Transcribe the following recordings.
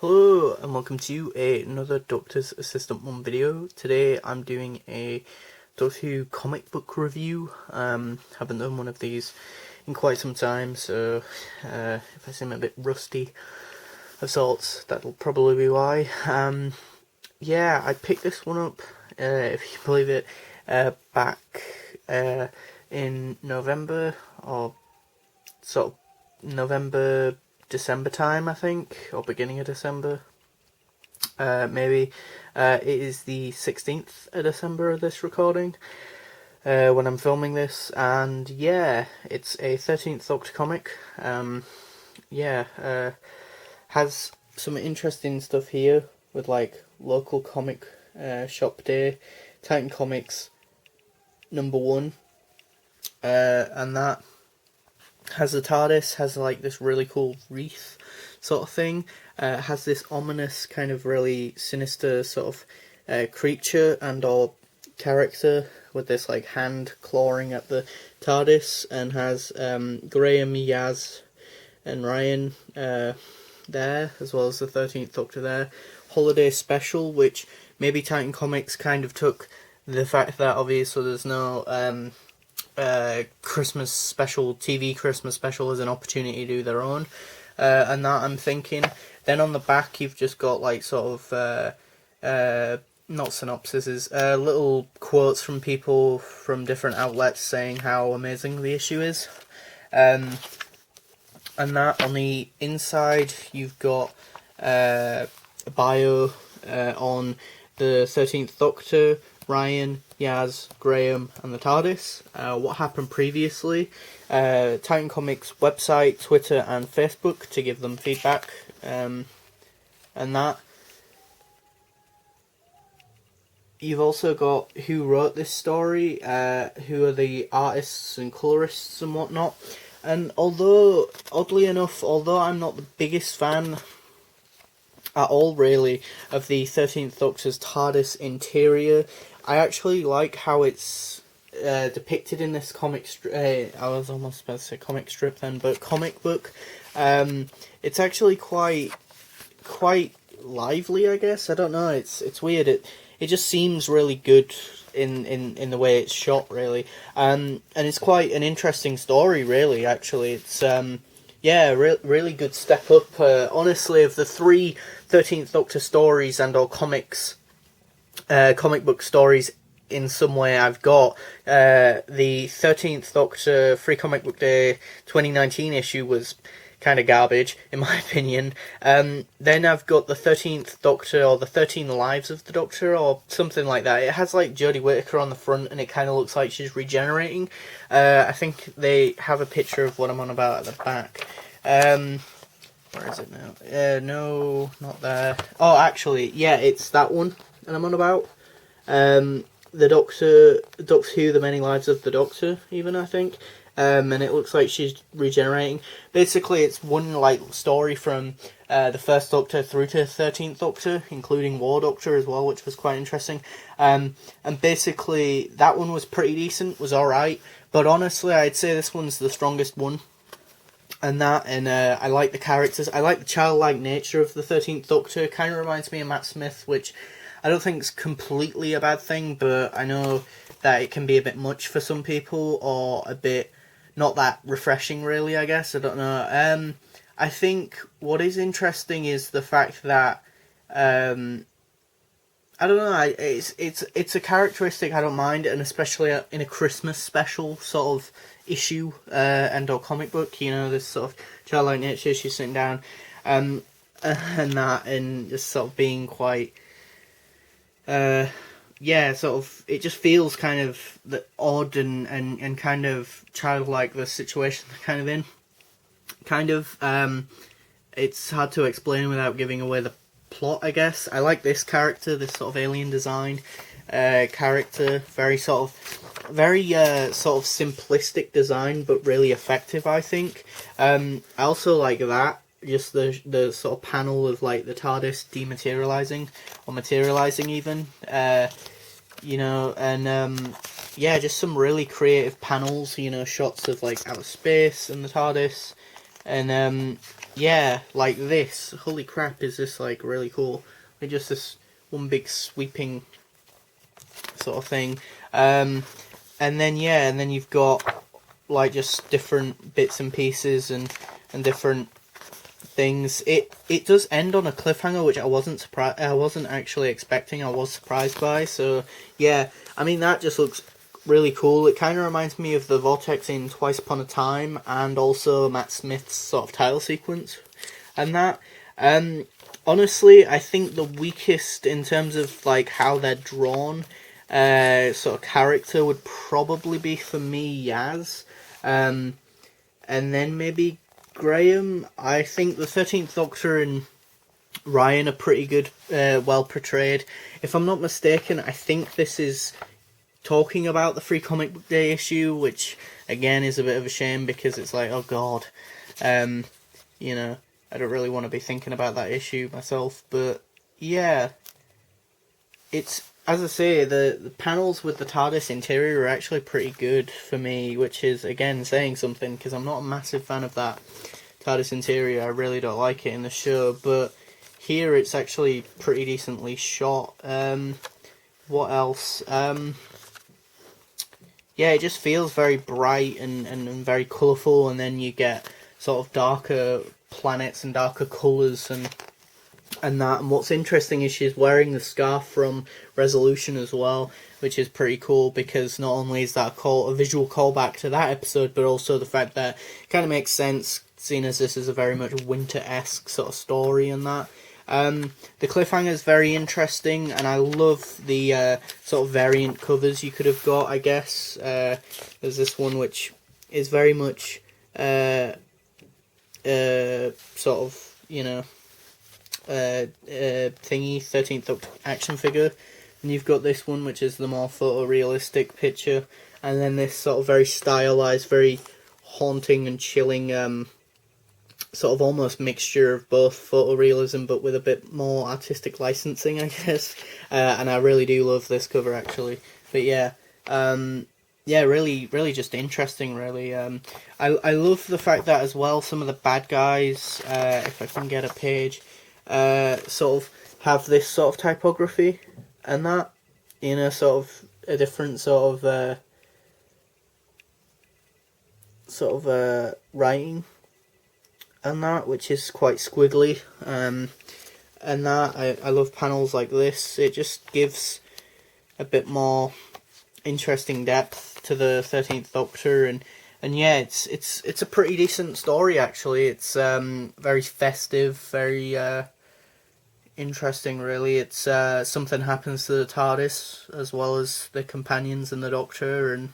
Hello and welcome to another Doctor's Assistant 1 video. Today I'm doing a Doctor Who comic book review. Haven't done one of these in quite some time, so if I seem a bit rusty of sorts, that'll probably be why. Yeah, I picked this one up, if you believe it, back in November, or sort of November, December time, I think, or beginning of December, maybe. It is the 16th of December of this recording, when I'm filming this, and yeah, it's a 13th Doctor comic. Has some interesting stuff here with like local comic shop day, Titan Comics #1, and that has the TARDIS, has like this really cool wreath sort of thing, has this ominous kind of really sinister sort of creature and or character with this like hand clawing at the TARDIS, and has Graham, Yaz and Ryan there, as well as the 13th Doctor there. Holiday special, which maybe Titan Comics kind of took the fact that obviously there's no Christmas special, TV Christmas special, as an opportunity to do their own, and that I'm thinking. Then on the back you've just got like sort of not synopsises, little quotes from people from different outlets saying how amazing the issue is, and that on the inside you've got a bio on the 13th Doctor, Ryan, Yaz, Graham and the TARDIS, what happened previously, Titan Comics website, Twitter and Facebook to give them feedback, and that. You've also got who wrote this story, who are the artists and colorists and whatnot. And although, oddly enough, I'm not the biggest fan at all, really, of the 13th Doctor's TARDIS interior, I actually like how it's depicted in this comic I was almost about to say comic strip then, but comic book. It's actually quite lively, I guess. I don't know, it's weird. It just seems really good in the way it's shot, really. And it's quite an interesting story, really, actually. It's really good step up. Honestly, of the three 13th Doctor stories and or comic book stories in some way I've got, the 13th Doctor Free Comic Book Day 2019 issue was kind of garbage, in my opinion. Then I've got the 13th Doctor, or the 13 Lives of the Doctor, or something like that. It has like Jodie Whittaker on the front, and it kind of looks like she's regenerating. I think they have a picture of what I'm on about at the back. Where is it now? No, not there. Oh, actually, yeah, it's that one that I'm on about. The Doctor Who, The Many Lives of the Doctor, even, I think. And it looks like she's regenerating. Basically, it's one like story from the first Doctor through to 13th Doctor, including War Doctor as well, which was quite interesting. And basically, that one was pretty decent, was alright. But honestly, I'd say this one's the strongest one. And I like the characters. I like the childlike nature of the 13th Doctor. It kind of reminds me of Matt Smith, which I don't think is completely a bad thing, but I know that it can be a bit much for some people, or a bit not that refreshing, really, I guess. I don't know. I think what is interesting is the fact that I don't know. It's a characteristic I don't mind, and especially in a Christmas special sort of issue and or comic book. You know, this sort of childlike nature. She's sitting down, and just sort of being quite. Sort of, it just feels kind of odd and kind of childlike, the situation they're kind of in. Kind of, it's hard to explain without giving away the plot, I guess. I like this character, this sort of alien design character, very sort of simplistic design, but really effective, I think. I also like that. Just the sort of panel of like the TARDIS dematerializing or materializing even, you know, and just some really creative panels, you know, shots of like outer space and the TARDIS, And yeah, like this. Holy crap! Is this like really cool? Like just this one big sweeping sort of thing. And then yeah, and then you've got like just different bits and pieces and different things. It does end on a cliffhanger, which I wasn't actually expecting. I was surprised by. So yeah, I mean that just looks really cool. It kind of reminds me of the Vortex in Twice Upon a Time, and also Matt Smith's sort of title sequence, and that. Honestly, I think the weakest in terms of like how they're drawn, sort of character would probably be for me Yaz, and then maybe Graham. I think the 13th Doctor and Ryan are pretty good, well portrayed. If I'm not mistaken, I think this is talking about the Free Comic Book Day issue, which again is a bit of a shame because it's like, oh god, you know, I don't really want to be thinking about that issue myself, but yeah, it's, as I say, the panels with the TARDIS interior are actually pretty good for me, which is again saying something because I'm not a massive fan of that TARDIS interior. I really don't like it in the show, but here it's actually pretty decently shot. What else? Yeah, it just feels very bright and very colourful, and then you get sort of darker planets and darker colours and that. And what's interesting is she's wearing the scarf from Resolution as well, which is pretty cool because not only is that a visual callback to that episode, but also the fact that it kind of makes sense, seeing as this is a very much winter-esque sort of story and that. The cliffhanger is very interesting, and I love the sort of variant covers you could have got, I guess. There's this one which is very much sort of, you know, thingy, 13th action figure. And you've got this one which is the more photorealistic picture. And then this sort of very stylized, very haunting and chilling sort of almost mixture of both photorealism but with a bit more artistic licensing, I guess. And I really do love this cover actually. But yeah, yeah, really just interesting really. I love the fact that as well some of the bad guys, if I can get a page, sort of have this sort of typography and that, you know, sort of a different sort of writing and that, which is quite squiggly, and that I love panels like this. It just gives a bit more interesting depth to the 13th Doctor, and yeah, it's a pretty decent story actually. It's very festive, very interesting really. It's something happens to the TARDIS as well as the companions and the Doctor, and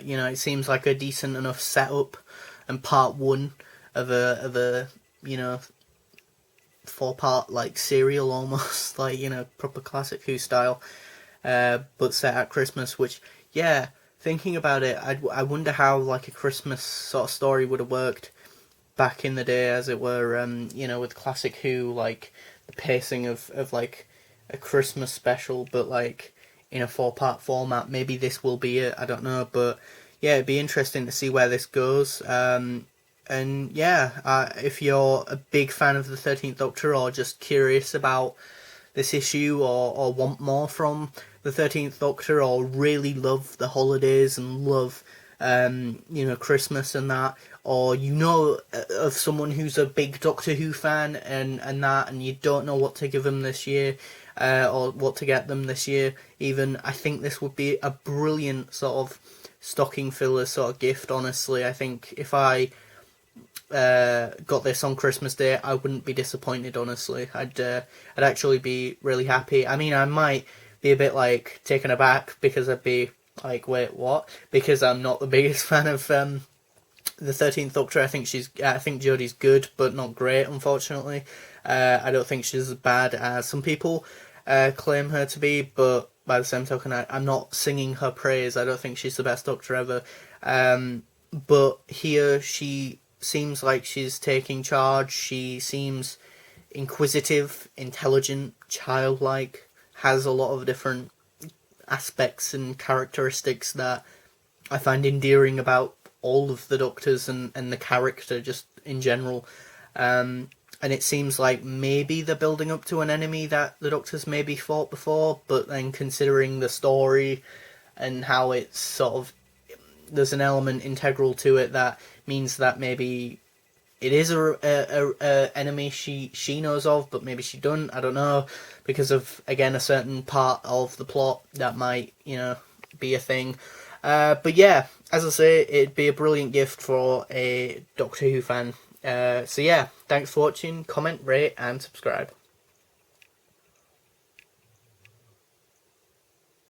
you know, it seems like a decent enough setup and part one of a you know, 4-part like serial almost, like, you know, proper classic Who style, but set at Christmas. Which, yeah, thinking about it, I wonder how like a Christmas sort of story would have worked back in the day, as it were. You know, with classic Who, like the pacing of like a Christmas special, but like in a 4-part format. Maybe this will be it. I don't know, but yeah, it'd be interesting to see where this goes. And yeah, if you're a big fan of the 13th Doctor or just curious about this issue, or want more from the 13th Doctor, or really love the holidays and love, you know, Christmas and that, or you know of someone who's a big Doctor Who fan and that, and you don't know what to give them this year, or what to get them this year even, I think this would be a brilliant sort of stocking filler sort of gift, honestly. I think if I got this on Christmas Day, I wouldn't be disappointed, honestly. I'd actually be really happy. I mean, I might be a bit like taken aback because I'd be like, wait, what? Because I'm not the biggest fan of the 13th Doctor. I think Jodie's good, but not great, unfortunately. I don't think she's as bad as some people claim her to be, but by the same token, I'm not singing her praise. I don't think she's the best Doctor ever. But here she seems like she's taking charge. She seems inquisitive, intelligent, childlike, has a lot of different aspects and characteristics that I find endearing about all of the Doctors and the character just in general. And it seems like maybe they're building up to an enemy that the Doctors maybe fought before, but then considering the story and how it's sort of, there's an element integral to it that means that maybe it is a enemy she knows of, but maybe she doesn't. I don't know, because of, again, a certain part of the plot that might, be a thing. But yeah, as I say, it'd be a brilliant gift for a Doctor Who fan. So yeah, thanks for watching. Comment, rate, and subscribe.